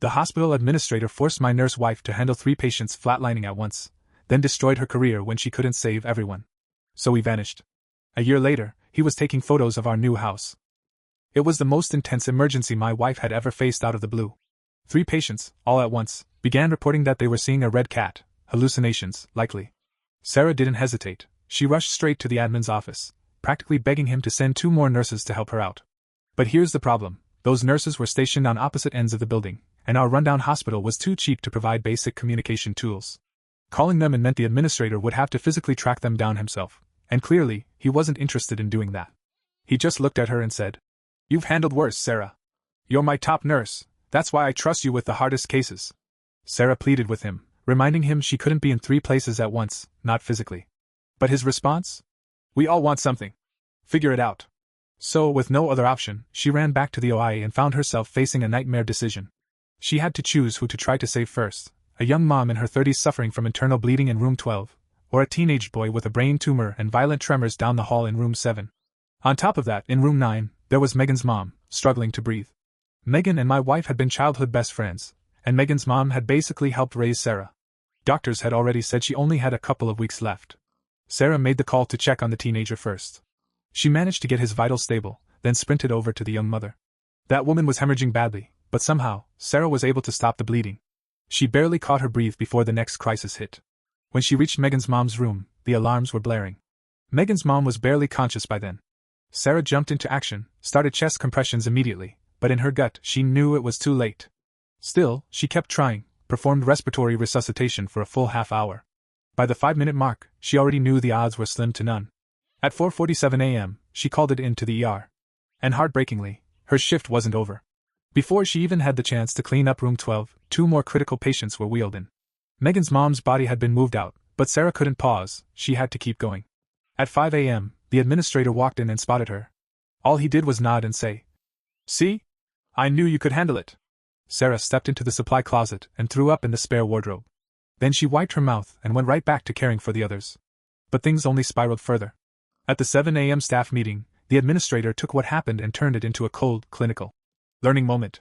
The hospital administrator forced my nurse wife to handle 3 patients flatlining at once, then destroyed her career when she couldn't save everyone. So he vanished. A year later, he was taking photos of our new house. It was the most intense emergency my wife had ever faced out of the blue. 3 patients, all at once, began reporting that they were seeing a red cat, hallucinations, likely. Sarah didn't hesitate. She rushed straight to the admin's office, practically begging him to send 2 more nurses to help her out. But here's the problem. Those nurses were stationed on opposite ends of the building, and our rundown hospital was too cheap to provide basic communication tools. Calling them meant the administrator would have to physically track them down himself, and clearly, he wasn't interested in doing that. He just looked at her and said, "You've handled worse, Sarah. You're my top nurse, that's why I trust you with the hardest cases." Sarah pleaded with him, reminding him she couldn't be in 3 places at once, not physically. But his response? "We all want something. Figure it out." So, with no other option, she ran back to the OI and found herself facing a nightmare decision. She had to choose who to try to save first, a young mom in her 30s suffering from internal bleeding in room 12, or a teenage boy with a brain tumor and violent tremors down the hall in room 7. On top of that, in room 9, there was Megan's mom, struggling to breathe. Megan and my wife had been childhood best friends, and Megan's mom had basically helped raise Sarah. Doctors had already said she only had a couple of weeks left. Sarah made the call to check on the teenager first. She managed to get his vitals stable, then sprinted over to the young mother. That woman was hemorrhaging badly, but somehow, Sarah was able to stop the bleeding. She barely caught her breath before the next crisis hit. When she reached Megan's mom's room, the alarms were blaring. Megan's mom was barely conscious by then. Sarah jumped into action, started chest compressions immediately, but in her gut, she knew it was too late. Still, she kept trying, performed respiratory resuscitation for a full half hour. By the 5-minute mark, she already knew the odds were slim to none. At 4:47 a.m., she called it in to the ER. And heartbreakingly, her shift wasn't over. Before she even had the chance to clean up room 12, 2 more critical patients were wheeled in. Megan's mom's body had been moved out, but Sarah couldn't pause, she had to keep going. At 5 a.m., the administrator walked in and spotted her. All he did was nod and say, "See? I knew you could handle it." Sarah stepped into the supply closet and threw up in the spare wardrobe. Then she wiped her mouth and went right back to caring for the others. But things only spiraled further. At the 7 a.m. staff meeting, the administrator took what happened and turned it into a cold, clinical learning moment.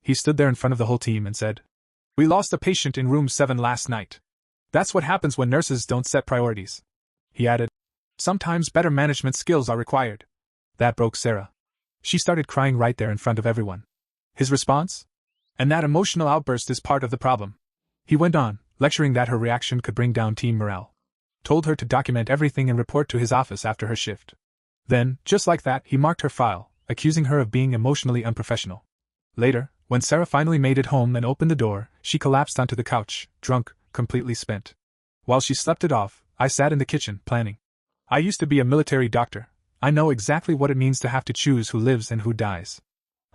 He stood there in front of the whole team and said, "We lost a patient in room 7 last night. That's what happens when nurses don't set priorities." He added, "Sometimes better management skills are required." That broke Sarah. She started crying right there in front of everyone. His response? "And that emotional outburst is part of the problem." He went on, lecturing that her reaction could bring down team morale. Told her to document everything and report to his office after her shift. Then, just like that, he marked her file, accusing her of being emotionally unprofessional. Later, when Sarah finally made it home and opened the door, she collapsed onto the couch, drunk, completely spent. While she slept it off, I sat in the kitchen, planning. I used to be a military doctor. I know exactly what it means to have to choose who lives and who dies.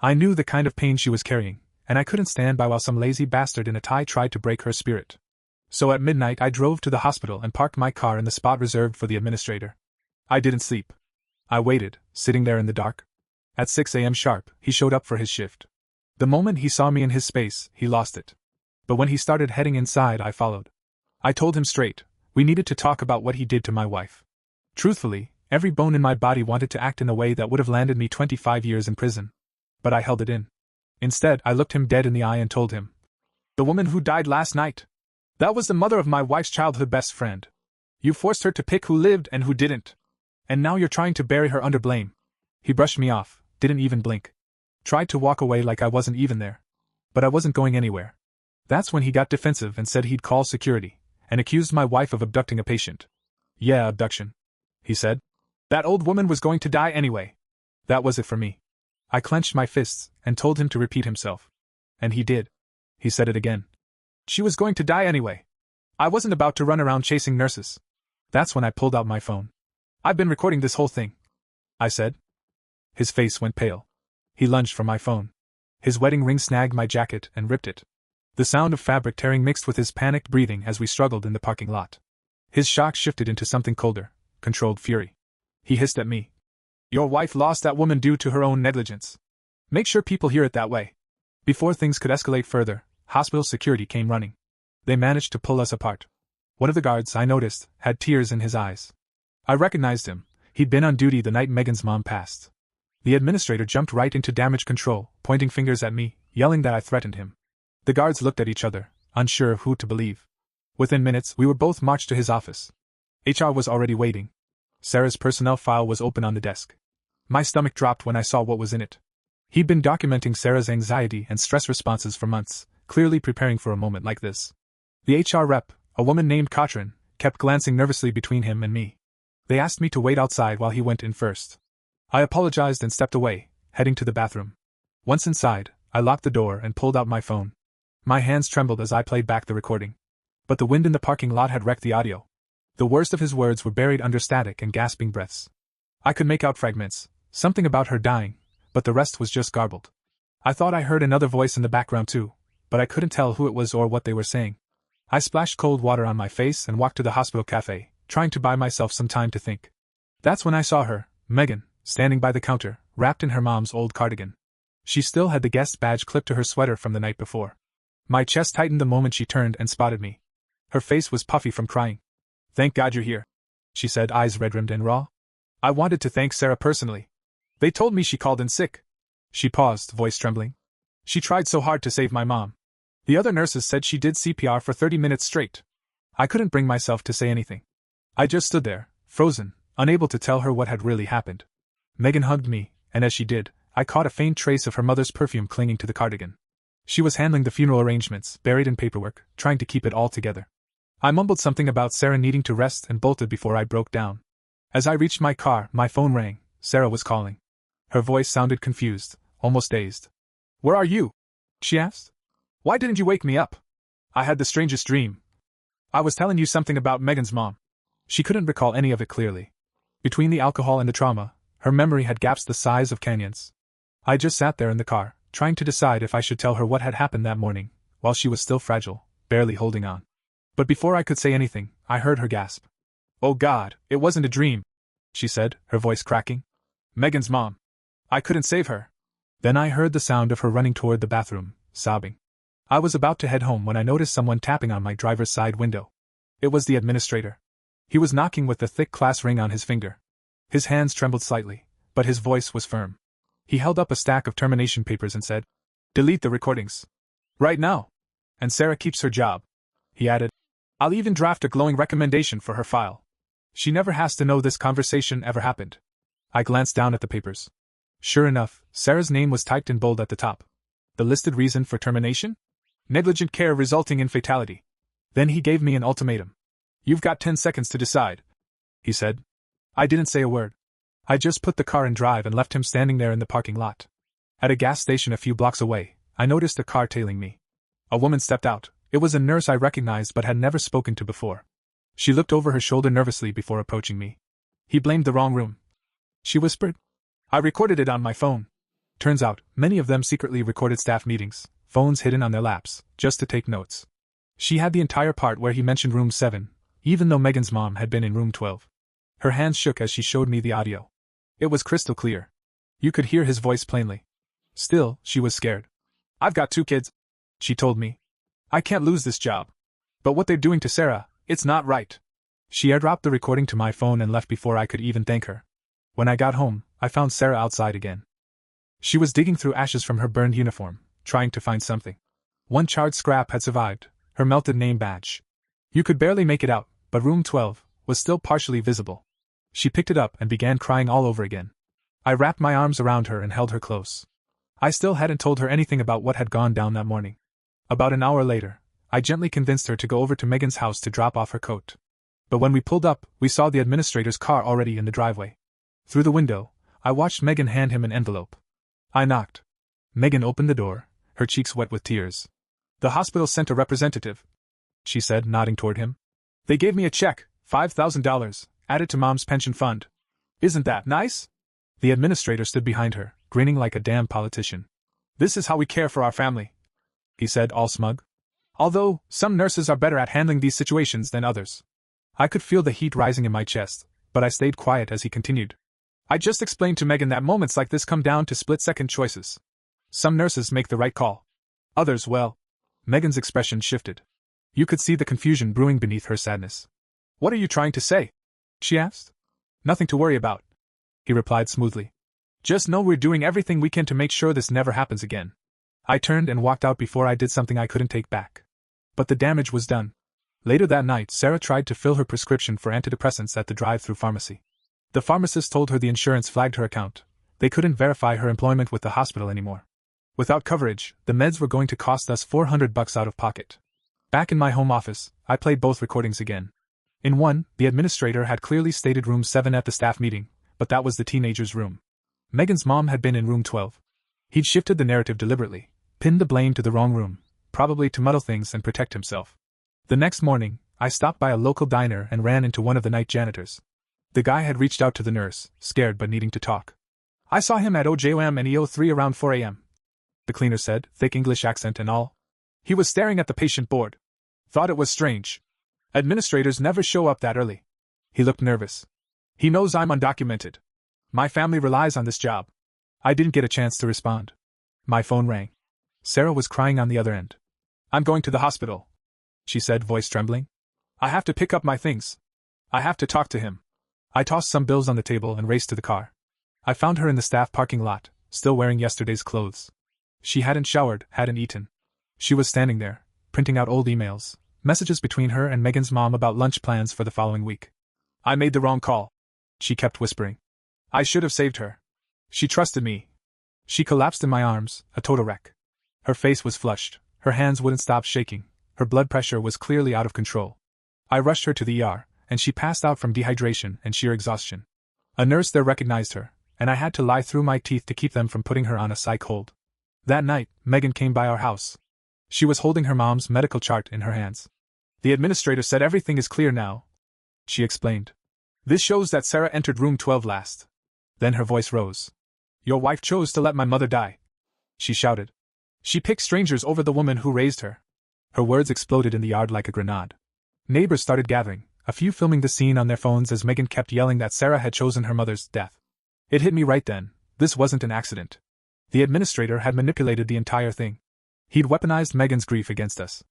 I knew the kind of pain she was carrying, and I couldn't stand by while some lazy bastard in a tie tried to break her spirit. So at midnight I drove to the hospital and parked my car in the spot reserved for the administrator. I didn't sleep. I waited, sitting there in the dark. At 6 a.m. sharp, he showed up for his shift. The moment he saw me in his space, he lost it. But when he started heading inside, I followed. I told him straight, we needed to talk about what he did to my wife. Truthfully, every bone in my body wanted to act in a way that would have landed me 25 years in prison. But I held it in. Instead, I looked him dead in the eye and told him, "The woman who died last night. That was the mother of my wife's childhood best friend. You forced her to pick who lived and who didn't. And now you're trying to bury her under blame." He brushed me off, didn't even blink. Tried to walk away like I wasn't even there. But I wasn't going anywhere. That's when he got defensive and said he'd call security, and accused my wife of abducting a patient. "Yeah, abduction," he said. "That old woman was going to die anyway." That was it for me. I clenched my fists and told him to repeat himself. And he did. He said it again. "She was going to die anyway. I wasn't about to run around chasing nurses." That's when I pulled out my phone. "I've been recording this whole thing," I said. His face went pale. He lunged for my phone. His wedding ring snagged my jacket and ripped it. The sound of fabric tearing mixed with his panicked breathing as we struggled in the parking lot. His shock shifted into something colder, controlled fury. He hissed at me. "Your wife lost that woman due to her own negligence. Make sure people hear it that way." Before things could escalate further, hospital security came running. They managed to pull us apart. One of the guards, I noticed, had tears in his eyes. I recognized him. He'd been on duty the night Megan's mom passed. The administrator jumped right into damage control, pointing fingers at me, yelling that I threatened him. The guards looked at each other, unsure of who to believe. Within minutes, we were both marched to his office. HR was already waiting. Sarah's personnel file was open on the desk. My stomach dropped when I saw what was in it. He'd been documenting Sarah's anxiety and stress responses for months, clearly preparing for a moment like this. The HR rep, a woman named Katrin, kept glancing nervously between him and me. They asked me to wait outside while he went in first. I apologized and stepped away, heading to the bathroom. Once inside, I locked the door and pulled out my phone. My hands trembled as I played back the recording. But the wind in the parking lot had wrecked the audio. The worst of his words were buried under static and gasping breaths. I could make out fragments, something about her dying, but the rest was just garbled. I thought I heard another voice in the background too, but I couldn't tell who it was or what they were saying. I splashed cold water on my face and walked to the hospital cafe, trying to buy myself some time to think. That's when I saw her, Megan, standing by the counter, wrapped in her mom's old cardigan. She still had the guest badge clipped to her sweater from the night before. My chest tightened the moment she turned and spotted me. Her face was puffy from crying. "Thank God you're here," she said, eyes red-rimmed and raw. "I wanted to thank Sarah personally. They told me she called in sick." She paused, voice trembling. "She tried so hard to save my mom. The other nurses said she did CPR for 30 minutes straight." I couldn't bring myself to say anything. I just stood there, frozen, unable to tell her what had really happened. Megan hugged me, and as she did, I caught a faint trace of her mother's perfume clinging to the cardigan. She was handling the funeral arrangements, buried in paperwork, trying to keep it all together. I mumbled something about Sarah needing to rest and bolted before I broke down. As I reached my car, my phone rang. Sarah was calling. Her voice sounded confused, almost dazed. "Where are you?" she asked. "Why didn't you wake me up? I had the strangest dream. I was telling you something about Megan's mom." She couldn't recall any of it clearly. Between the alcohol and the trauma, her memory had gaps the size of canyons. I just sat there in the car, trying to decide if I should tell her what had happened that morning, while she was still fragile, barely holding on. But before I could say anything, I heard her gasp. "Oh God, it wasn't a dream," she said, her voice cracking. "Megan's mom. I couldn't save her." Then I heard the sound of her running toward the bathroom, sobbing. I was about to head home when I noticed someone tapping on my driver's side window. It was the administrator. He was knocking with the thick class ring on his finger. His hands trembled slightly, but his voice was firm. He held up a stack of termination papers and said, "Delete the recordings. Right now. And Sarah keeps her job." He added, "I'll even draft a glowing recommendation for her file. She never has to know this conversation ever happened." I glanced down at the papers. Sure enough, Sarah's name was typed in bold at the top. The listed reason for termination? Negligent care resulting in fatality. Then he gave me an ultimatum. "You've got 10 seconds to decide," he said. I didn't say a word. I just put the car in drive and left him standing there in the parking lot. At a gas station a few blocks away, I noticed a car tailing me. A woman stepped out. It was a nurse I recognized but had never spoken to before. She looked over her shoulder nervously before approaching me. "He blamed the wrong room," she whispered. "I recorded it on my phone." Turns out, many of them secretly recorded staff meetings, phones hidden on their laps, just to take notes. She had the entire part where he mentioned room 7, even though Megan's mom had been in room 12. Her hands shook as she showed me the audio. It was crystal clear. You could hear his voice plainly. Still, she was scared. "I've got 2 kids," she told me. "I can't lose this job. But what they're doing to Sarah, it's not right." She airdropped the recording to my phone and left before I could even thank her. When I got home, I found Sarah outside again. She was digging through ashes from her burned uniform, trying to find something. One charred scrap had survived, her melted name badge. You could barely make it out, but room 12 was still partially visible. She picked it up and began crying all over again. I wrapped my arms around her and held her close. I still hadn't told her anything about what had gone down that morning. About an hour later, I gently convinced her to go over to Megan's house to drop off her coat. But when we pulled up, we saw the administrator's car already in the driveway. Through the window, I watched Megan hand him an envelope. I knocked. Megan opened the door, her cheeks wet with tears. "The hospital sent a representative," she said, nodding toward him. "They gave me a check, $5,000, added to Mom's pension fund. Isn't that nice?" The administrator stood behind her, grinning like a damn politician. "This is how we care for our family," he said, all smug. "Although, some nurses are better at handling these situations than others." I could feel the heat rising in my chest, but I stayed quiet as he continued. "I just explained to Megan that moments like this come down to split-second choices. Some nurses make the right call. Others, well..." Megan's expression shifted. You could see the confusion brewing beneath her sadness. "What are you trying to say?" she asked. "Nothing to worry about," he replied smoothly. "Just know we're doing everything we can to make sure this never happens again." I turned and walked out before I did something I couldn't take back. But the damage was done. Later that night, Sarah tried to fill her prescription for antidepressants at the drive-through pharmacy. The pharmacist told her the insurance flagged her account. They couldn't verify her employment with the hospital anymore. Without coverage, the meds were going to cost us $400 out of pocket. Back in my home office, I played both recordings again. In one, the administrator had clearly stated room 7 at the staff meeting, but that was the teenager's room. Megan's mom had been in room 12. He'd shifted the narrative deliberately, pinned the blame to the wrong room, probably to muddle things and protect himself. The next morning, I stopped by a local diner and ran into one of the night janitors. The guy had reached out to the nurse, scared but needing to talk. "I saw him at OJOM and EO3 around 4 a.m. the cleaner said, thick English accent and all. "He was staring at the patient board. Thought it was strange. Administrators never show up that early." He looked nervous. "He knows I'm undocumented. My family relies on this job." I didn't get a chance to respond. My phone rang. Sarah was crying on the other end. "I'm going to the hospital," she said, voice trembling. "I have to pick up my things. I have to talk to him." I tossed some bills on the table and raced to the car. I found her in the staff parking lot, still wearing yesterday's clothes. She hadn't showered, hadn't eaten. She was standing there, printing out old emails, messages between her and Megan's mom about lunch plans for the following week. "I made the wrong call," she kept whispering. "I should have saved her. She trusted me." She collapsed in my arms, a total wreck. Her face was flushed, her hands wouldn't stop shaking, her blood pressure was clearly out of control. I rushed her to the ER, and she passed out from dehydration and sheer exhaustion. A nurse there recognized her, and I had to lie through my teeth to keep them from putting her on a psych hold. That night, Megan came by our house. She was holding her mom's medical chart in her hands. "The administrator said everything is clear now," she explained. "This shows that Sarah entered room 12 last." Then her voice rose. "Your wife chose to let my mother die," she shouted. "She picked strangers over the woman who raised her." Her words exploded in the yard like a grenade. Neighbors started gathering, a few filming the scene on their phones as Megan kept yelling that Sarah had chosen her mother's death. It hit me right then. This wasn't an accident. The administrator had manipulated the entire thing. He'd weaponized Megan's grief against us.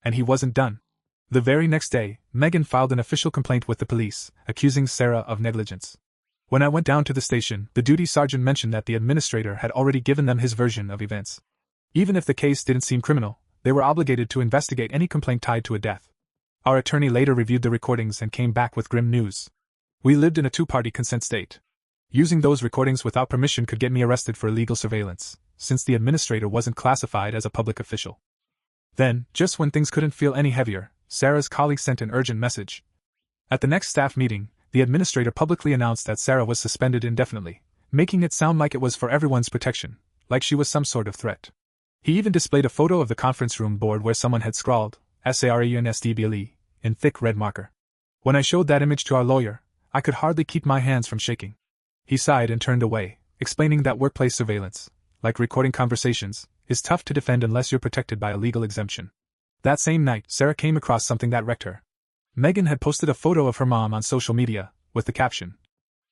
And he wasn't done. The very next day, Megan filed an official complaint with the police, accusing Sarah of negligence. When I went down to the station, the duty sergeant mentioned that the administrator had already given them his version of events. Even if the case didn't seem criminal, they were obligated to investigate any complaint tied to a death. Our attorney later reviewed the recordings and came back with grim news. We lived in a two-party consent state. Using those recordings without permission could get me arrested for illegal surveillance, since the administrator wasn't classified as a public official. Then, just when things couldn't feel any heavier, Sarah's colleague sent an urgent message. At the next staff meeting, the administrator publicly announced that Sarah was suspended indefinitely, making it sound like it was for everyone's protection, like she was some sort of threat. He even displayed a photo of the conference room board where someone had scrawled, "SAREUNSDBLE," in thick red marker. When I showed that image to our lawyer, I could hardly keep my hands from shaking. He sighed and turned away, explaining that workplace surveillance, like recording conversations, is tough to defend unless you're protected by a legal exemption. That same night, Sarah came across something that wrecked her. Megan had posted a photo of her mom on social media, with the caption,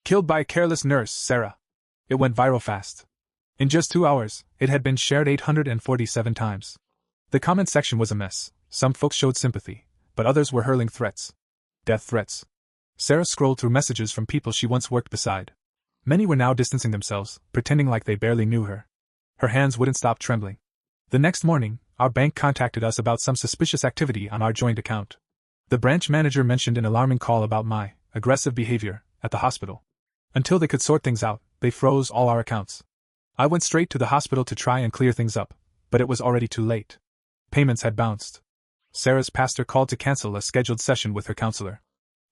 "Killed by a careless nurse, Sarah." It went viral fast. In just 2 hours, it had been shared 847 times. The comment section was a mess. Some folks showed sympathy, but others were hurling threats. Death threats. Sarah scrolled through messages from people she once worked beside. Many were now distancing themselves, pretending like they barely knew her. Her hands wouldn't stop trembling. The next morning, our bank contacted us about some suspicious activity on our joint account. The branch manager mentioned an alarming call about my aggressive behavior at the hospital. Until they could sort things out, they froze all our accounts. I went straight to the hospital to try and clear things up, but it was already too late. Payments had bounced. Sarah's pastor called to cancel a scheduled session with her counselor.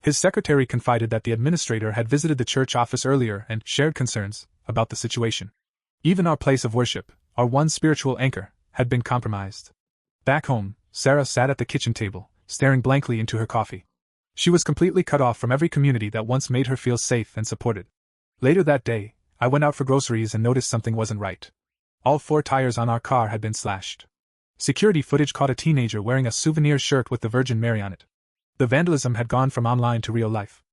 His secretary confided that the administrator had visited the church office earlier and shared concerns about the situation. Even our place of worship, our one spiritual anchor, had been compromised. Back home, Sarah sat at the kitchen table, staring blankly into her coffee. She was completely cut off from every community that once made her feel safe and supported. Later that day, I went out for groceries and noticed something wasn't right. All 4 tires on our car had been slashed. Security footage caught a teenager wearing a souvenir shirt with the Virgin Mary on it. The vandalism had gone from online to real life.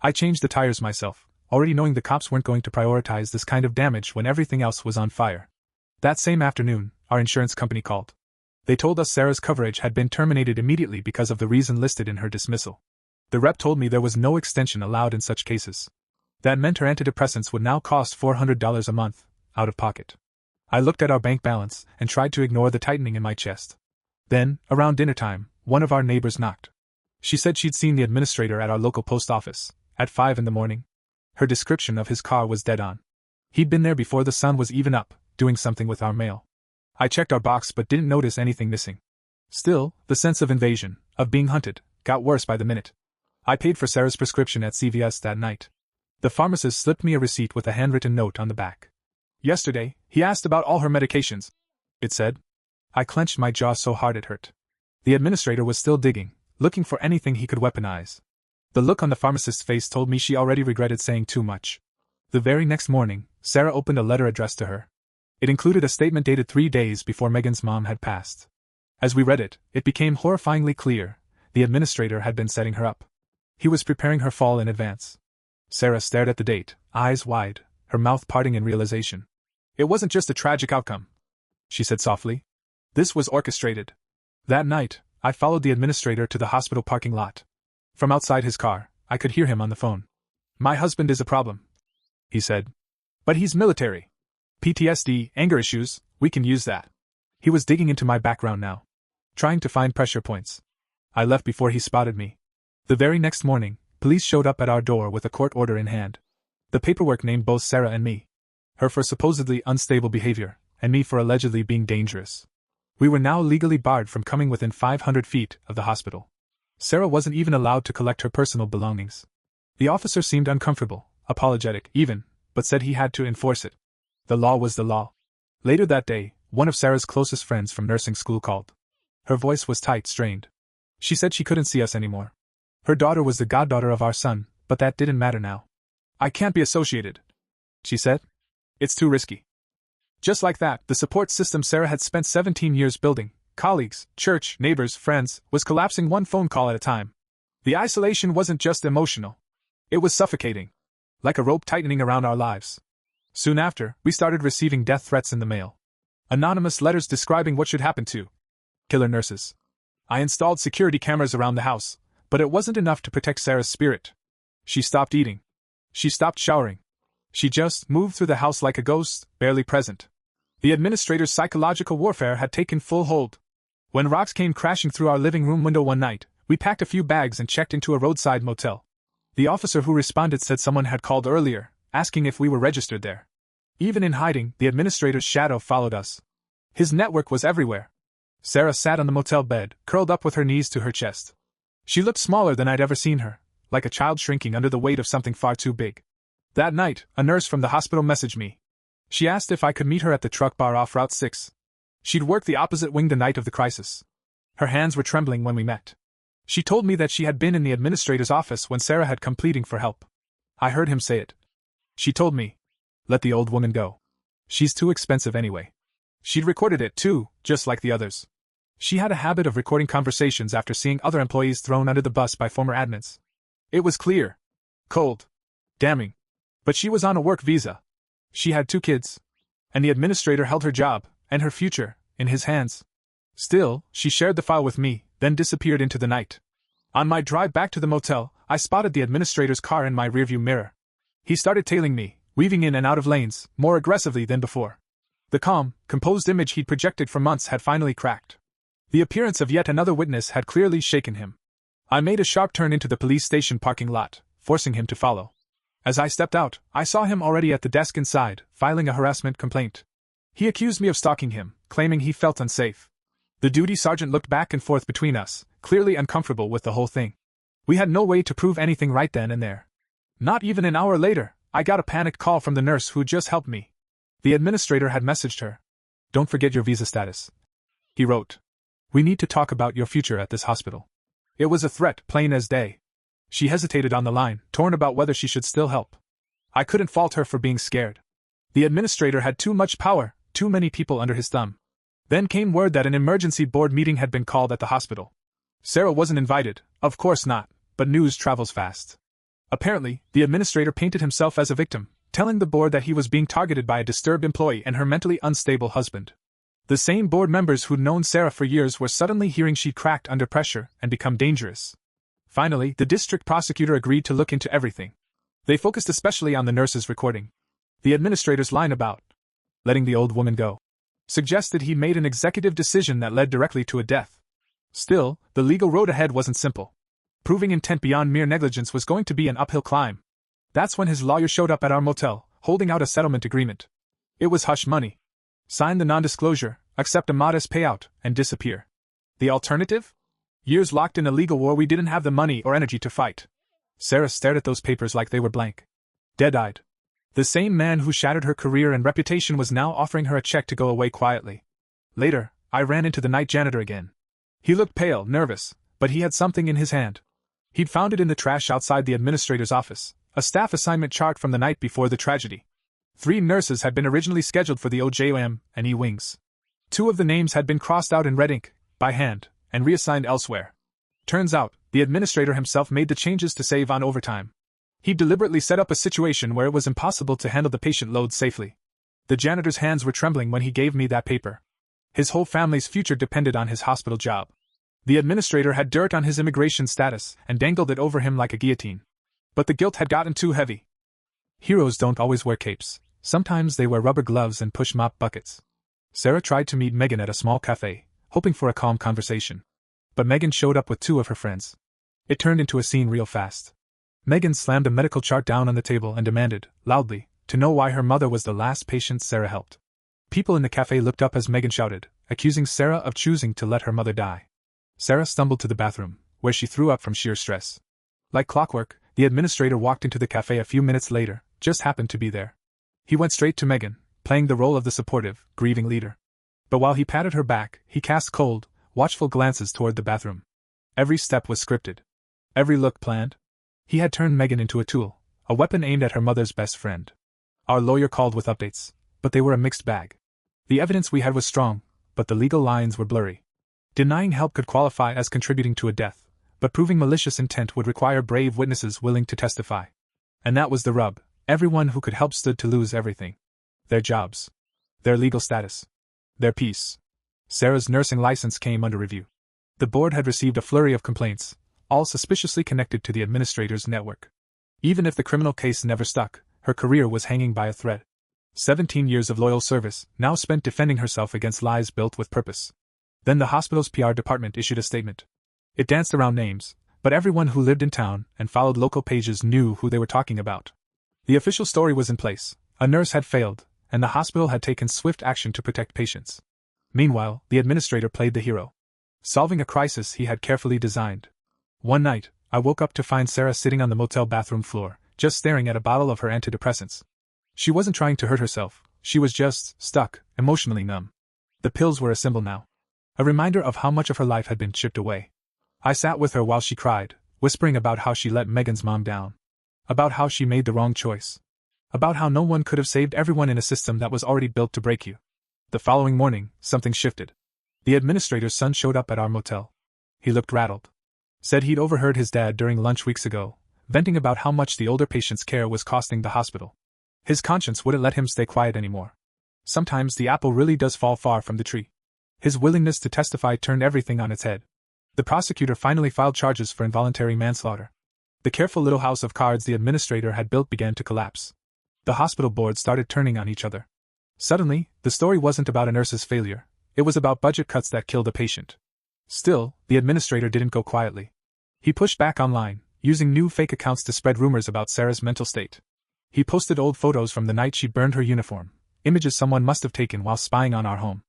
I changed the tires myself, already knowing the cops weren't going to prioritize this kind of damage when everything else was on fire. That same afternoon, our insurance company called. They told us Sarah's coverage had been terminated immediately because of the reason listed in her dismissal. The rep told me there was no extension allowed in such cases. That meant her antidepressants would now cost $400 a month, out of pocket. I looked at our bank balance and tried to ignore the tightening in my chest. Then, around dinner time, one of our neighbors knocked. She said she'd seen the administrator at our local post office, at 5 in the morning. Her description of his car was dead on. He'd been there before the sun was even up, doing something with our mail. I checked our box but didn't notice anything missing. Still, the sense of invasion, of being hunted, got worse by the minute. I paid for Sarah's prescription at CVS that night. The pharmacist slipped me a receipt with a handwritten note on the back. Yesterday, he asked about all her medications, it said. I clenched my jaw so hard it hurt. The administrator was still digging, looking for anything he could weaponize. The look on the pharmacist's face told me she already regretted saying too much. The very next morning, Sarah opened a letter addressed to her. It included a statement dated 3 days before Megan's mom had passed. As we read it, it became horrifyingly clear. The administrator had been setting her up. He was preparing her fall in advance. Sarah stared at the date, eyes wide, her mouth parting in realization. It wasn't just a tragic outcome, she said softly. This was orchestrated. That night, I followed the administrator to the hospital parking lot. From outside his car, I could hear him on the phone. My husband is a problem, he said. But he's military. PTSD, anger issues, we can use that. He was digging into my background now, trying to find pressure points. I left before he spotted me. The very next morning, police showed up at our door with a court order in hand. The paperwork named both Sarah and me. Her for supposedly unstable behavior, and me for allegedly being dangerous. We were now legally barred from coming within 500 feet of the hospital. Sarah wasn't even allowed to collect her personal belongings. The officer seemed uncomfortable, apologetic even, but said he had to enforce it. The law was the law. Later that day, one of Sarah's closest friends from nursing school called. Her voice was tight, strained. She said she couldn't see us anymore. Her daughter was the goddaughter of our son, but that didn't matter now. I can't be associated, she said. It's too risky. Just like that, the support system Sarah had spent 17 years building, colleagues, church, neighbors, friends, was collapsing one phone call at a time. The isolation wasn't just emotional. It was suffocating. Like a rope tightening around our lives. Soon after, we started receiving death threats in the mail. Anonymous letters describing what should happen to killer nurses. I installed security cameras around the house, but it wasn't enough to protect Sarah's spirit. She stopped eating. She stopped showering. She just moved through the house like a ghost, barely present. The administrator's psychological warfare had taken full hold. When rocks came crashing through our living room window one night, we packed a few bags and checked into a roadside motel. The officer who responded said someone had called earlier, asking if we were registered there. Even in hiding, the administrator's shadow followed us. His network was everywhere. Sarah sat on the motel bed, curled up with her knees to her chest. She looked smaller than I'd ever seen her, like a child shrinking under the weight of something far too big. That night, a nurse from the hospital messaged me. She asked if I could meet her at the truck bar off Route 6. She'd worked the opposite wing the night of the crisis. Her hands were trembling when we met. She told me that she had been in the administrator's office when Sarah had come pleading for help. I heard him say it. She told me, "Let the old woman go. She's too expensive anyway." She'd recorded it too, just like the others. She had a habit of recording conversations after seeing other employees thrown under the bus by former admins. It was clear. Cold. Damning. But she was on a work visa. She had 2 kids. And the administrator held her job, and her future, in his hands. Still, she shared the file with me, then disappeared into the night. On my drive back to the motel, I spotted the administrator's car in my rearview mirror. He started tailing me, weaving in and out of lanes, more aggressively than before. The calm, composed image he'd projected for months had finally cracked. The appearance of yet another witness had clearly shaken him. I made a sharp turn into the police station parking lot, forcing him to follow. As I stepped out, I saw him already at the desk inside, filing a harassment complaint. He accused me of stalking him, claiming he felt unsafe. The duty sergeant looked back and forth between us, clearly uncomfortable with the whole thing. We had no way to prove anything right then and there. Not even an hour later, I got a panicked call from the nurse who just helped me. The administrator had messaged her. "Don't forget your visa status," he wrote. "We need to talk about your future at this hospital." It was a threat, plain as day. She hesitated on the line, torn about whether she should still help. I couldn't fault her for being scared. The administrator had too much power, too many people under his thumb. Then came word that an emergency board meeting had been called at the hospital. Sarah wasn't invited, of course not, but news travels fast. Apparently, the administrator painted himself as a victim, telling the board that he was being targeted by a disturbed employee and her mentally unstable husband. The same board members who'd known Sarah for years were suddenly hearing she'd cracked under pressure and become dangerous. Finally, the district prosecutor agreed to look into everything. They focused especially on the nurse's recording. The administrator's line about letting the old woman go. Suggested he made an executive decision that led directly to a death. Still, the legal road ahead wasn't simple. Proving intent beyond mere negligence was going to be an uphill climb. That's when his lawyer showed up at our motel, holding out a settlement agreement. It was hush money. Sign the non-disclosure, accept a modest payout, and disappear. The alternative? Years locked in a legal war we didn't have the money or energy to fight. Sarah stared at those papers like they were blank. Dead-eyed. The same man who shattered her career and reputation was now offering her a check to go away quietly. Later, I ran into the night janitor again. He looked pale, nervous, but he had something in his hand. He'd found it in the trash outside the administrator's office, a staff assignment chart from the night before the tragedy. 3 nurses had been originally scheduled for the OJM and E-wings. 2 of the names had been crossed out in red ink, by hand, and reassigned elsewhere. Turns out, the administrator himself made the changes to save on overtime. He deliberately set up a situation where it was impossible to handle the patient load safely. The janitor's hands were trembling when he gave me that paper. His whole family's future depended on his hospital job. The administrator had dirt on his immigration status and dangled it over him like a guillotine. But the guilt had gotten too heavy. Heroes don't always wear capes. Sometimes they wear rubber gloves and push mop buckets. Sarah tried to meet Megan at a small cafe, hoping for a calm conversation. But Megan showed up with 2 of her friends. It turned into a scene real fast. Megan slammed a medical chart down on the table and demanded, loudly, to know why her mother was the last patient Sarah helped. People in the cafe looked up as Megan shouted, accusing Sarah of choosing to let her mother die. Sarah stumbled to the bathroom, where she threw up from sheer stress. Like clockwork, the administrator walked into the cafe a few minutes later, just happened to be there. He went straight to Megan, playing the role of the supportive, grieving leader. But while he patted her back, he cast cold, watchful glances toward the bathroom. Every step was scripted. Every look planned. He had turned Megan into a tool, a weapon aimed at her mother's best friend. Our lawyer called with updates, but they were a mixed bag. The evidence we had was strong, but the legal lines were blurry. Denying help could qualify as contributing to a death, but proving malicious intent would require brave witnesses willing to testify. And that was the rub. Everyone who could help stood to lose everything. Their jobs. Their legal status. Their peace. Sarah's nursing license came under review. The board had received a flurry of complaints, all suspiciously connected to the administrator's network. Even if the criminal case never stuck, her career was hanging by a thread. 17 years of loyal service, now spent defending herself against lies built with purpose. Then the hospital's PR department issued a statement. It danced around names, but everyone who lived in town and followed local pages knew who they were talking about. The official story was in place. A nurse had failed, and the hospital had taken swift action to protect patients. Meanwhile, the administrator played the hero, solving a crisis he had carefully designed. One night, I woke up to find Sarah sitting on the motel bathroom floor, just staring at a bottle of her antidepressants. She wasn't trying to hurt herself, she was just stuck, emotionally numb. The pills were a symbol now. A reminder of how much of her life had been chipped away. I sat with her while she cried, whispering about how she let Megan's mom down. About how she made the wrong choice. About how no one could have saved everyone in a system that was already built to break you. The following morning, something shifted. The administrator's son showed up at our motel. He looked rattled. Said he'd overheard his dad during lunch weeks ago, venting about how much the older patient's care was costing the hospital. His conscience wouldn't let him stay quiet anymore. Sometimes the apple really does fall far from the tree. His willingness to testify turned everything on its head. The prosecutor finally filed charges for involuntary manslaughter. The careful little house of cards the administrator had built began to collapse. The hospital board started turning on each other. Suddenly, the story wasn't about a nurse's failure, it was about budget cuts that killed a patient. Still, the administrator didn't go quietly. He pushed back online, using new fake accounts to spread rumors about Sarah's mental state. He posted old photos from the night she burned her uniform, images someone must have taken while spying on our home.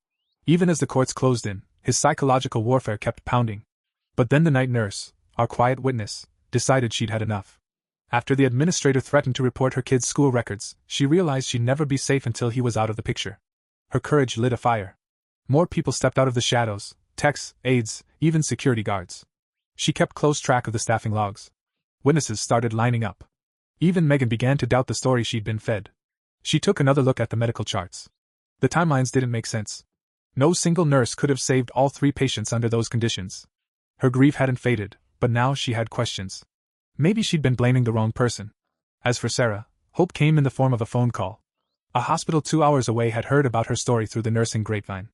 Even as the courts closed in, his psychological warfare kept pounding. But then the night nurse, our quiet witness, decided she'd had enough. After the administrator threatened to report her kid's school records, she realized she'd never be safe until he was out of the picture. Her courage lit a fire. More people stepped out of the shadows, techs, aides, even security guards. She kept close track of the staffing logs. Witnesses started lining up. Even Megan began to doubt the story she'd been fed. She took another look at the medical charts. The timelines didn't make sense. No single nurse could have saved all 3 patients under those conditions. Her grief hadn't faded, but now she had questions. Maybe she'd been blaming the wrong person. As for Sarah, hope came in the form of a phone call. A hospital 2 hours away had heard about her story through the nursing grapevine.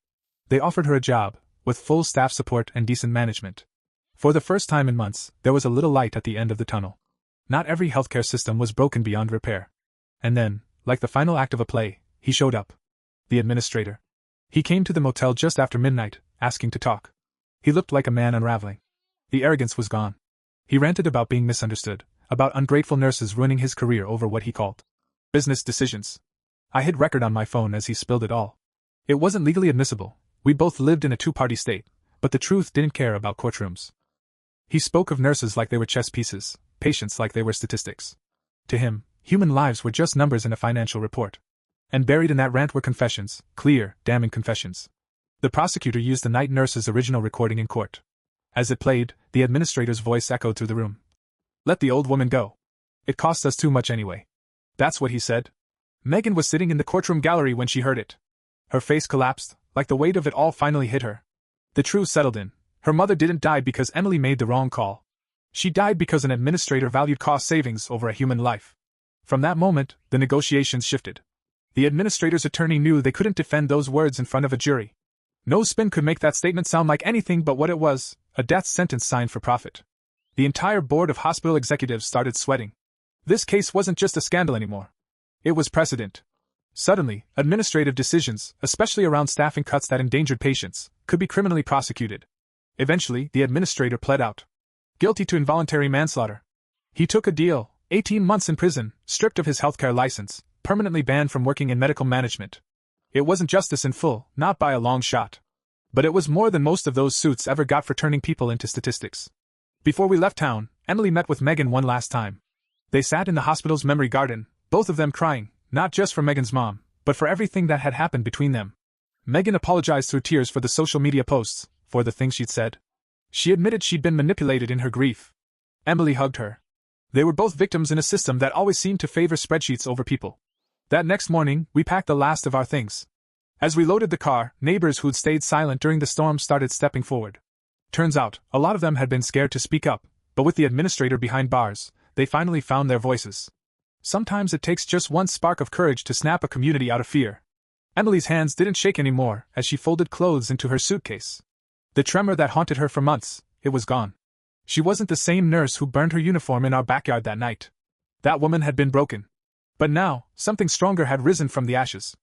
They offered her a job, with full staff support and decent management. For the first time in months, there was a little light at the end of the tunnel. Not every healthcare system was broken beyond repair. And then, like the final act of a play, he showed up. The administrator. He came to the motel just after midnight, asking to talk. He looked like a man unraveling. The arrogance was gone. He ranted about being misunderstood, about ungrateful nurses ruining his career over what he called business decisions. I hid record on my phone as he spilled it all. It wasn't legally admissible. We both lived in a two-party state, but the truth didn't care about courtrooms. He spoke of nurses like they were chess pieces, patients like they were statistics. To him, human lives were just numbers in a financial report. And buried in that rant were confessions, clear, damning confessions. The prosecutor used the night nurse's original recording in court. As it played, the administrator's voice echoed through the room. "Let the old woman go. It costs us too much anyway." That's what he said. Megan was sitting in the courtroom gallery when she heard it. Her face collapsed, like the weight of it all finally hit her. The truth settled in. Her mother didn't die because Emily made the wrong call. She died because an administrator valued cost savings over a human life. From that moment, the negotiations shifted. The administrator's attorney knew they couldn't defend those words in front of a jury. No spin could make that statement sound like anything but what it was, a death sentence signed for profit. The entire board of hospital executives started sweating. This case wasn't just a scandal anymore. It was precedent. Suddenly, administrative decisions, especially around staffing cuts that endangered patients, could be criminally prosecuted. Eventually, the administrator pled out guilty to involuntary manslaughter. He took a deal, 18 months in prison, stripped of his healthcare license, permanently banned from working in medical management. It wasn't justice in full, not by a long shot. But it was more than most of those suits ever got for turning people into statistics. Before we left town, Emily met with Megan one last time. They sat in the hospital's memory garden, both of them crying, not just for Megan's mom, but for everything that had happened between them. Megan apologized through tears for the social media posts, for the things she'd said. She admitted she'd been manipulated in her grief. Emily hugged her. They were both victims in a system that always seemed to favor spreadsheets over people. That next morning, we packed the last of our things. As we loaded the car, neighbors who'd stayed silent during the storm started stepping forward. Turns out, a lot of them had been scared to speak up, but with the administrator behind bars, they finally found their voices. Sometimes it takes just one spark of courage to snap a community out of fear. Emily's hands didn't shake anymore as she folded clothes into her suitcase. The tremor that haunted her for months, it was gone. She wasn't the same nurse who burned her uniform in our backyard that night. That woman had been broken. But now, something stronger had risen from the ashes.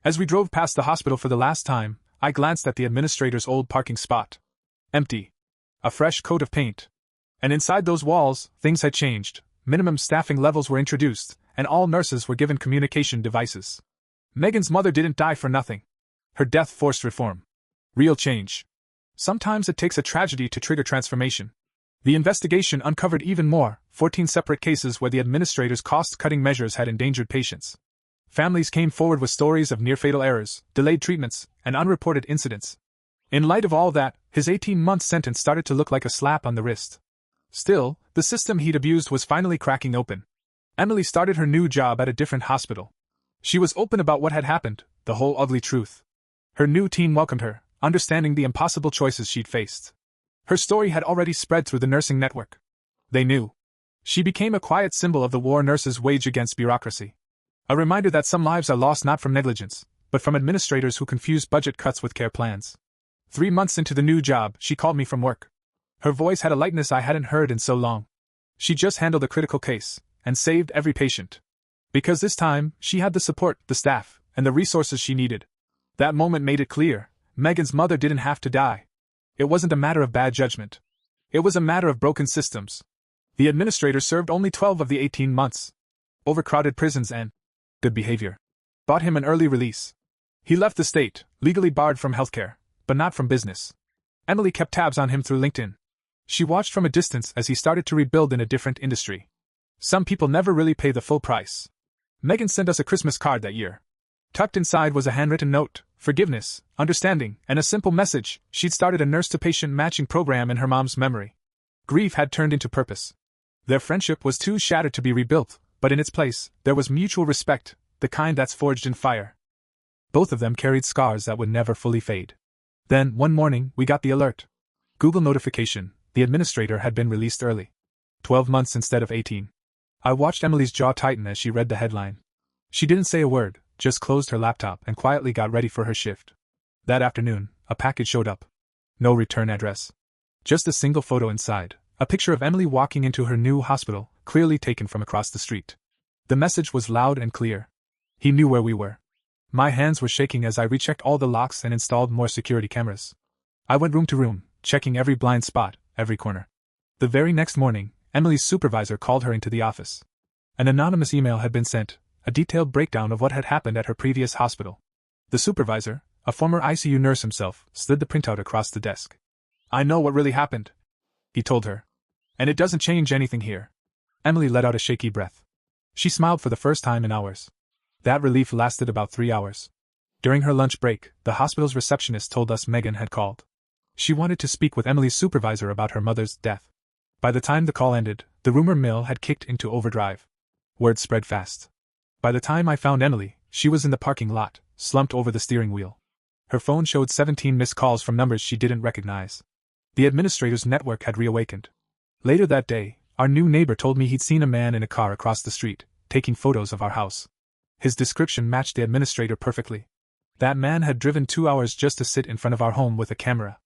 As we drove past the hospital for the last time, I glanced at the administrator's old parking spot. Empty. A fresh coat of paint. And inside those walls, things had changed. Minimum staffing levels were introduced, and all nurses were given communication devices. Megan's mother didn't die for nothing. Her death forced reform. Real change. Sometimes it takes a tragedy to trigger transformation. The investigation uncovered even more, 14 separate cases where the administrator's cost-cutting measures had endangered patients. Families came forward with stories of near-fatal errors, delayed treatments, and unreported incidents. In light of all that, his 18-month sentence started to look like a slap on the wrist. Still, the system he'd abused was finally cracking open. Emily started her new job at a different hospital. She was open about what had happened, the whole ugly truth. Her new team welcomed her, understanding the impossible choices she'd faced. Her story had already spread through the nursing network. They knew. She became a quiet symbol of the war nurses wage against bureaucracy. A reminder that some lives are lost not from negligence, but from administrators who confuse budget cuts with care plans. 3 months into the new job, she called me from work. Her voice had a lightness I hadn't heard in so long. She just handled a critical case, and saved every patient. Because this time, she had the support, the staff, and the resources she needed. That moment made it clear, Megan's mother didn't have to die. It wasn't a matter of bad judgment. It was a matter of broken systems. The administrator served only 12 of the 18 months. Overcrowded prisons and good behavior bought him an early release. He left the state, legally barred from healthcare, but not from business. Emily kept tabs on him through LinkedIn. She watched from a distance as he started to rebuild in a different industry. Some people never really pay the full price. Megan sent us a Christmas card that year. Tucked inside was a handwritten note, forgiveness, understanding, and a simple message. She'd started a nurse-to-patient matching program in her mom's memory. Grief had turned into purpose. Their friendship was too shattered to be rebuilt, but in its place, there was mutual respect, the kind that's forged in fire. Both of them carried scars that would never fully fade. Then, one morning, we got the alert. Google notification, the administrator had been released early. 12 months instead of 18. I watched Emily's jaw tighten as she read the headline. She didn't say a word, just closed her laptop and quietly got ready for her shift. That afternoon, a package showed up. No return address. Just a single photo inside, a picture of Emily walking into her new hospital, clearly taken from across the street. The message was loud and clear. He knew where we were. My hands were shaking as I rechecked all the locks and installed more security cameras. I went room to room, checking every blind spot, every corner. The very next morning, Emily's supervisor called her into the office. An anonymous email had been sent, a detailed breakdown of what had happened at her previous hospital. The supervisor, a former ICU nurse himself, slid the printout across the desk. "I know what really happened," he told her. "And it doesn't change anything here." Emily let out a shaky breath. She smiled for the first time in hours. That relief lasted about 3 hours. During her lunch break, the hospital's receptionist told us Megan had called. She wanted to speak with Emily's supervisor about her mother's death. By the time the call ended, the rumor mill had kicked into overdrive. Word spread fast. By the time I found Emily, she was in the parking lot, slumped over the steering wheel. Her phone showed 17 missed calls from numbers she didn't recognize. The administrator's network had reawakened. Later that day, our new neighbor told me he'd seen a man in a car across the street, taking photos of our house. His description matched the administrator perfectly. That man had driven 2 hours just to sit in front of our home with a camera.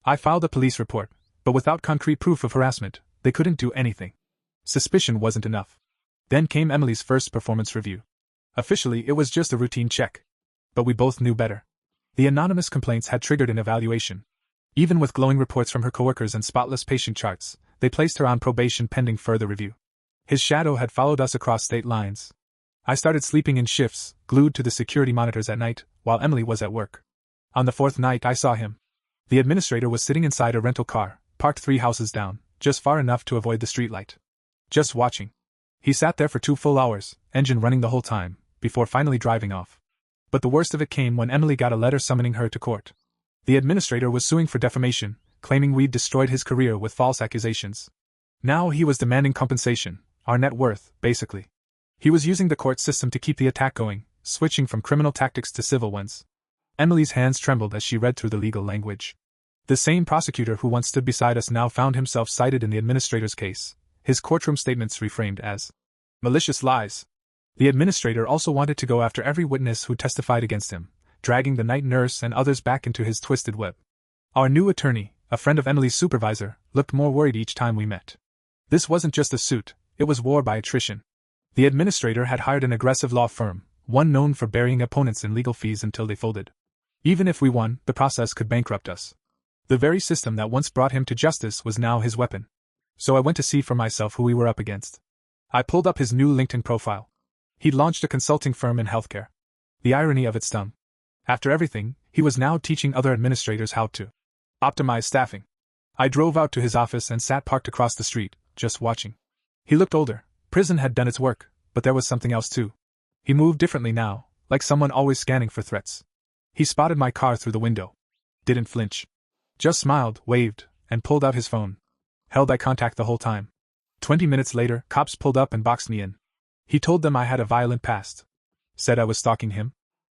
I filed a police report, but without concrete proof of harassment, they couldn't do anything. Suspicion wasn't enough. Then came Emily's first performance review. Officially, it was just a routine check. But we both knew better. The anonymous complaints had triggered an evaluation. Even with glowing reports from her coworkers and spotless patient charts, they placed her on probation pending further review. His shadow had followed us across state lines. I started sleeping in shifts, glued to the security monitors at night, while Emily was at work. On the 4th night I saw him. The administrator was sitting inside a rental car, parked 3 houses down, just far enough to avoid the streetlight. Just watching. He sat there for 2 full hours, engine running the whole time, before finally driving off. But the worst of it came when Emily got a letter summoning her to court. The administrator was suing for defamation, claiming we'd destroyed his career with false accusations. Now he was demanding compensation, our net worth, basically. He was using the court system to keep the attack going, switching from criminal tactics to civil ones. Emily's hands trembled as she read through the legal language. The same prosecutor who once stood beside us now found himself cited in the administrator's case, his courtroom statements reframed as malicious lies. The administrator also wanted to go after every witness who testified against him, dragging the night nurse and others back into his twisted web. Our new attorney, a friend of Emily's supervisor, looked more worried each time we met. This wasn't just a suit, it was war by attrition. The administrator had hired an aggressive law firm, one known for burying opponents in legal fees until they folded. Even if we won, the process could bankrupt us. The very system that once brought him to justice was now his weapon. So I went to see for myself who we were up against. I pulled up his new LinkedIn profile. He'd launched a consulting firm in healthcare. The irony of it stung. After everything, he was now teaching other administrators how to optimize staffing. I drove out to his office and sat parked across the street, just watching. He looked older. Prison had done its work, but there was something else too. He moved differently now, like someone always scanning for threats. He spotted my car through the window. Didn't flinch. Just smiled, waved, and pulled out his phone. Held eye contact the whole time. 20 minutes later, cops pulled up and boxed me in. He told them I had a violent past. Said I was stalking him.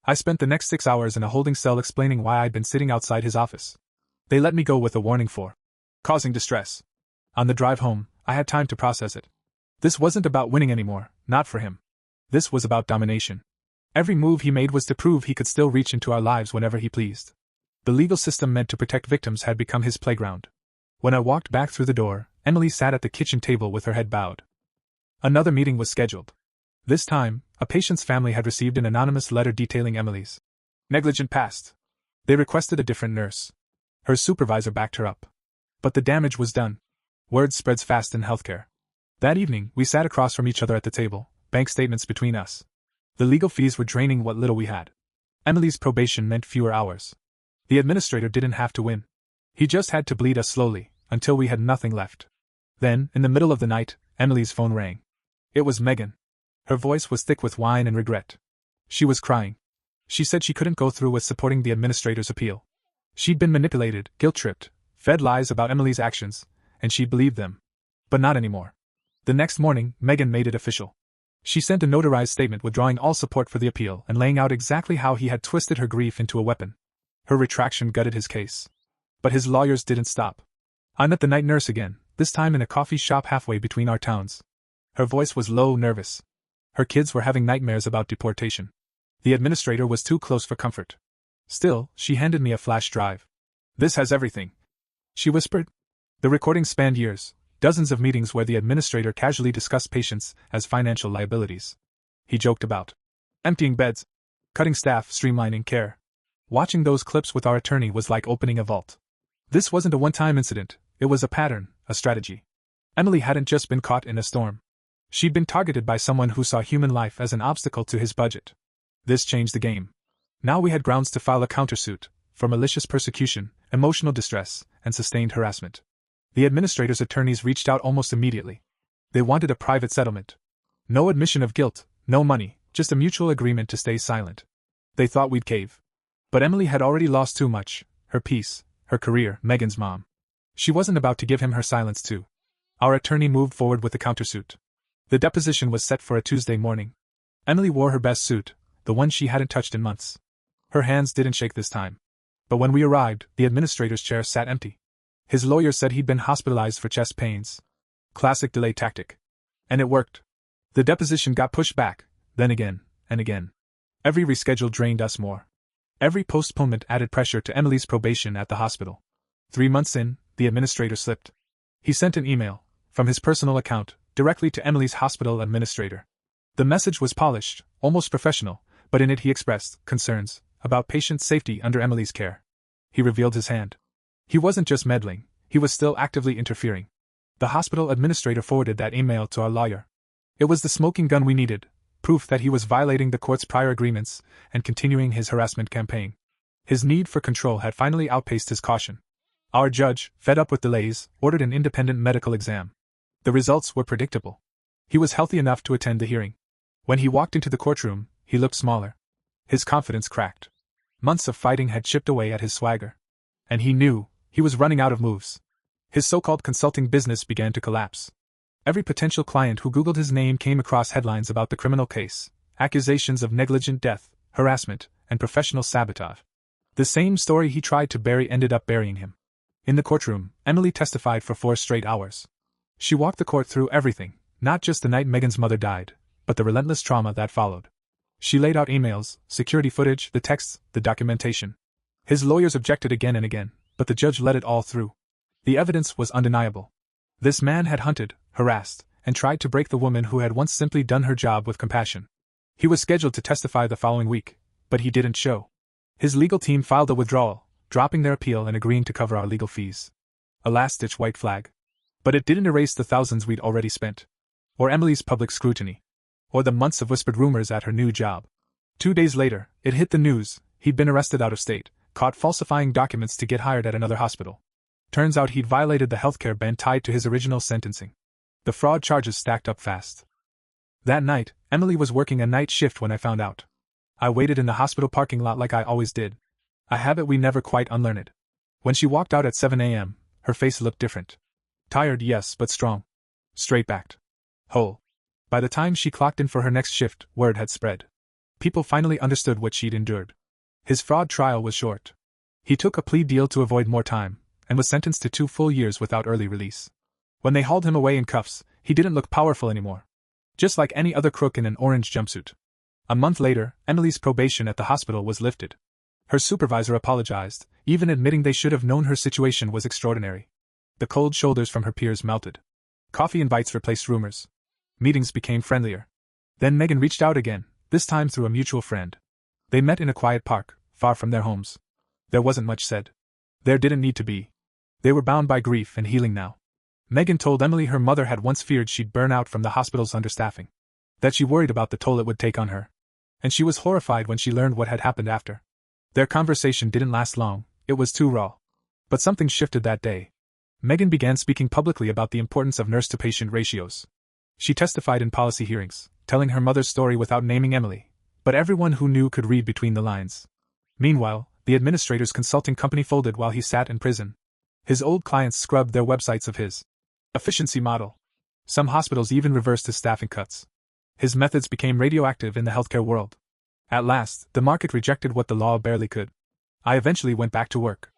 I spent the next 6 hours in a holding cell explaining why I'd been sitting outside his office. They let me go with a warning for causing distress. On the drive home, I had time to process it. This wasn't about winning anymore, not for him. This was about domination. Every move he made was to prove he could still reach into our lives whenever he pleased. The legal system meant to protect victims had become his playground. When I walked back through the door, Emily sat at the kitchen table with her head bowed. Another meeting was scheduled. This time, a patient's family had received an anonymous letter detailing Emily's negligent past. They requested a different nurse. Her supervisor backed her up. But the damage was done. Word spreads fast in healthcare. That evening, we sat across from each other at the table, bank statements between us. The legal fees were draining what little we had. Emily's probation meant fewer hours. The administrator didn't have to win. He just had to bleed us slowly, until we had nothing left. Then, in the middle of the night, Emily's phone rang. It was Megan. Her voice was thick with wine and regret. She was crying. She said she couldn't go through with supporting the administrator's appeal. She'd been manipulated, guilt-tripped, fed lies about Emily's actions, and she believed them. But not anymore. The next morning, Megan made it official. She sent a notarized statement withdrawing all support for the appeal and laying out exactly how he had twisted her grief into a weapon. Her retraction gutted his case. But his lawyers didn't stop. I met the night nurse again, this time in a coffee shop halfway between our towns. Her voice was low, nervous. Her kids were having nightmares about deportation. The administrator was too close for comfort. Still, she handed me a flash drive. This has everything, she whispered. The recording spanned years, dozens of meetings where the administrator casually discussed patients as financial liabilities. He joked about emptying beds, cutting staff, streamlining care. Watching those clips with our attorney was like opening a vault. This wasn't a one-time incident, it was a pattern, a strategy. Emily hadn't just been caught in a storm. She'd been targeted by someone who saw human life as an obstacle to his budget. This changed the game. Now we had grounds to file a countersuit, for malicious persecution, emotional distress, and sustained harassment. The administrator's attorneys reached out almost immediately. They wanted a private settlement. No admission of guilt, no money, just a mutual agreement to stay silent. They thought we'd cave. But Emily had already lost too much: her peace, her career, Megan's mom. She wasn't about to give him her silence too. Our attorney moved forward with the countersuit. The deposition was set for a Tuesday morning. Emily wore her best suit, the one she hadn't touched in months. Her hands didn't shake this time. But when we arrived, the administrator's chair sat empty. His lawyer said he'd been hospitalized for chest pains. Classic delay tactic. And it worked. The deposition got pushed back, then again, and again. Every reschedule drained us more. Every postponement added pressure to Emily's probation at the hospital. 3 months in, the administrator slipped. He sent an email, from his personal account, directly to Emily's hospital administrator. The message was polished, almost professional, but in it he expressed concerns about patient safety under Emily's care. He revealed his hand. He wasn't just meddling, he was still actively interfering. The hospital administrator forwarded that email to our lawyer. It was the smoking gun we needed, proof that he was violating the court's prior agreements and continuing his harassment campaign. His need for control had finally outpaced his caution. Our judge, fed up with delays, ordered an independent medical exam. The results were predictable. He was healthy enough to attend the hearing. When he walked into the courtroom, he looked smaller. His confidence cracked. Months of fighting had chipped away at his swagger. And he knew he was running out of moves. His so-called consulting business began to collapse. Every potential client who Googled his name came across headlines about the criminal case, accusations of negligent death, harassment, and professional sabotage. The same story he tried to bury ended up burying him. In the courtroom, Emily testified for 4 straight hours. She walked the court through everything, not just the night Megan's mother died, but the relentless trauma that followed. She laid out emails, security footage, the texts, the documentation. His lawyers objected again and again, but the judge let it all through. The evidence was undeniable. This man had hunted, harassed, and tried to break the woman who had once simply done her job with compassion. He was scheduled to testify the following week, but he didn't show. His legal team filed a withdrawal, dropping their appeal and agreeing to cover our legal fees. A last-ditch white flag. But it didn't erase the thousands we'd already spent. Or Emily's public scrutiny. Or the months of whispered rumors at her new job. 2 days later, it hit the news: he'd been arrested out of state, caught falsifying documents to get hired at another hospital. Turns out he'd violated the healthcare ban tied to his original sentencing. The fraud charges stacked up fast. That night, Emily was working a night shift when I found out. I waited in the hospital parking lot like I always did. A habit we never quite unlearned. When she walked out at 7 a.m., her face looked different. Tired, yes, but strong. Straight-backed. Whole. By the time she clocked in for her next shift, word had spread. People finally understood what she'd endured. His fraud trial was short. He took a plea deal to avoid more time, and was sentenced to 2 full years without early release. When they hauled him away in cuffs, he didn't look powerful anymore. Just like any other crook in an orange jumpsuit. A month later, Emily's probation at the hospital was lifted. Her supervisor apologized, even admitting they should have known her situation was extraordinary. The cold shoulders from her peers melted. Coffee invites replaced rumors. Meetings became friendlier. Then Megan reached out again, this time through a mutual friend. They met in a quiet park, far from their homes. There wasn't much said. There didn't need to be. They were bound by grief and healing now. Megan told Emily her mother had once feared she'd burn out from the hospital's understaffing. That she worried about the toll it would take on her. And she was horrified when she learned what had happened after. Their conversation didn't last long, it was too raw. But something shifted that day. Megan began speaking publicly about the importance of nurse-to-patient ratios. She testified in policy hearings, telling her mother's story without naming Emily, but everyone who knew could read between the lines. Meanwhile, the administrator's consulting company folded while he sat in prison. His old clients scrubbed their websites of his efficiency model. Some hospitals even reversed his staffing cuts. His methods became radioactive in the healthcare world. At last, the market rejected what the law barely could. I eventually went back to work.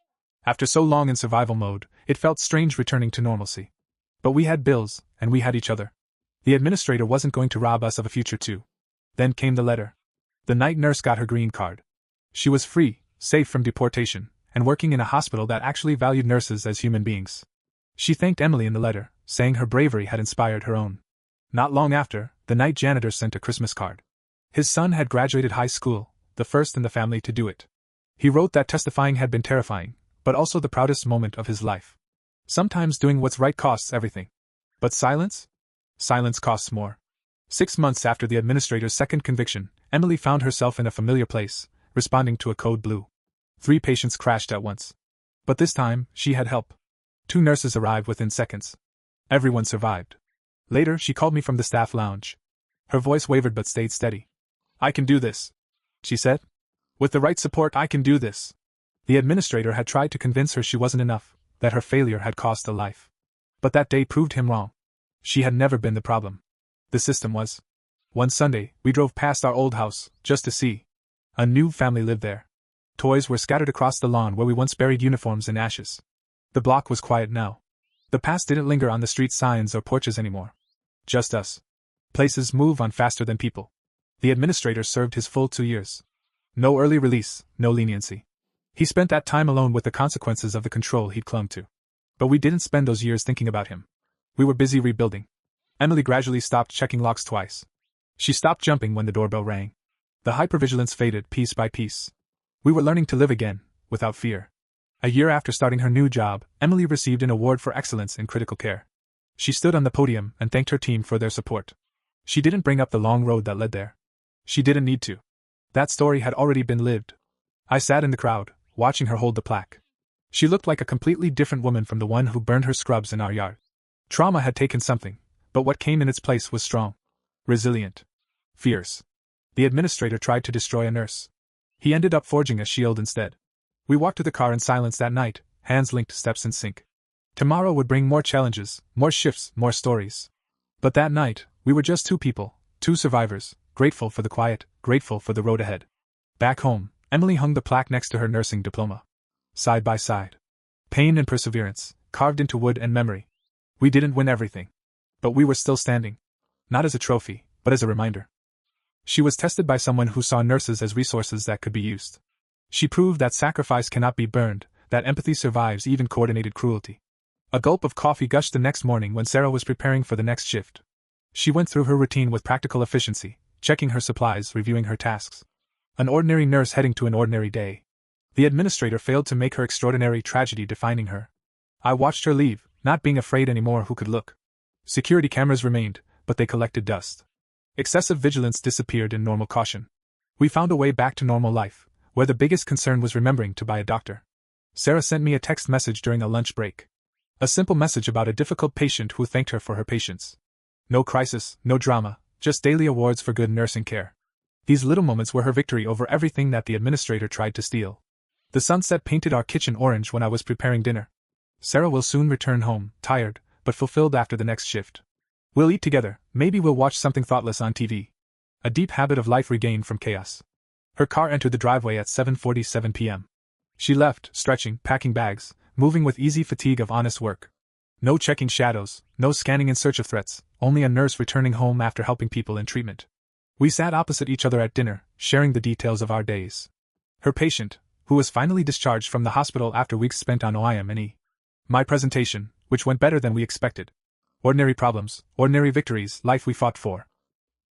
After so long in survival mode, it felt strange returning to normalcy. But we had bills, and we had each other. The administrator wasn't going to rob us of a future too. Then came the letter. The night nurse got her green card. She was free, safe from deportation, and working in a hospital that actually valued nurses as human beings. She thanked Emily in the letter, saying her bravery had inspired her own. Not long after, the night janitor sent a Christmas card. His son had graduated high school, the first in the family to do it. He wrote that testifying had been terrifying, but also the proudest moment of his life. Sometimes doing what's right costs everything. But silence? Silence costs more. 6 months after the administrator's second conviction, Emily found herself in a familiar place, responding to a code blue. 3 patients crashed at once. But this time, she had help. 2 nurses arrived within seconds. Everyone survived. Later, she called me from the staff lounge. Her voice wavered but stayed steady. "I can do this," she said. "With the right support, I can do this." The administrator had tried to convince her she wasn't enough, that her failure had cost a life. But that day proved him wrong. She had never been the problem. The system was. One Sunday, we drove past our old house, just to see. A new family lived there. Toys were scattered across the lawn where we once buried uniforms in ashes. The block was quiet now. The past didn't linger on the street signs or porches anymore. Just us. Places move on faster than people. The administrator served his full 2 years. No early release, no leniency. He spent that time alone with the consequences of the control he'd clung to. But we didn't spend those years thinking about him. We were busy rebuilding. Emily gradually stopped checking locks twice. She stopped jumping when the doorbell rang. The hypervigilance faded piece by piece. We were learning to live again, without fear. A year after starting her new job, Emily received an award for excellence in critical care. She stood on the podium and thanked her team for their support. She didn't bring up the long road that led there. She didn't need to. That story had already been lived. I sat in the crowd, watching her hold the plaque. She looked like a completely different woman from the one who burned her scrubs in our yard. Trauma had taken something, but what came in its place was strong. Resilient. Fierce. The administrator tried to destroy a nurse. He ended up forging a shield instead. We walked to the car in silence that night, hands linked, steps in sync. Tomorrow would bring more challenges, more shifts, more stories. But that night, we were just 2 people, 2 survivors, grateful for the quiet, grateful for the road ahead. Back home, Emily hung the plaque next to her nursing diploma. Side by side. Pain and perseverance, carved into wood and memory. We didn't win everything. But we were still standing. Not as a trophy, but as a reminder. She was tested by someone who saw nurses as resources that could be used. She proved that sacrifice cannot be burned, that empathy survives even coordinated cruelty. A gulp of coffee gushed the next morning when Sarah was preparing for the next shift. She went through her routine with practical efficiency, checking her supplies, reviewing her tasks. An ordinary nurse heading to an ordinary day. The administrator failed to make her extraordinary tragedy defining her. I watched her leave, not being afraid anymore who could look. Security cameras remained, but they collected dust. Excessive vigilance disappeared in normal caution. We found a way back to normal life, where the biggest concern was remembering to buy a doctor. Sarah sent me a text message during a lunch break. A simple message about a difficult patient who thanked her for her patience. No crisis, no drama, just daily awards for good nursing care. These little moments were her victory over everything that the administrator tried to steal. The sunset painted our kitchen orange when I was preparing dinner. Sarah will soon return home, tired, but fulfilled after the next shift. We'll eat together, maybe we'll watch something thoughtless on TV. A deep habit of life regained from chaos. Her car entered the driveway at 7:47 p.m. She left, stretching, packing bags, moving with easy fatigue of honest work. No checking shadows, no scanning in search of threats, only a nurse returning home after helping people in treatment. We sat opposite each other at dinner, sharing the details of our days. Her patient, who was finally discharged from the hospital after weeks spent on OIM&E. My presentation, which went better than we expected. Ordinary problems, ordinary victories, life we fought for.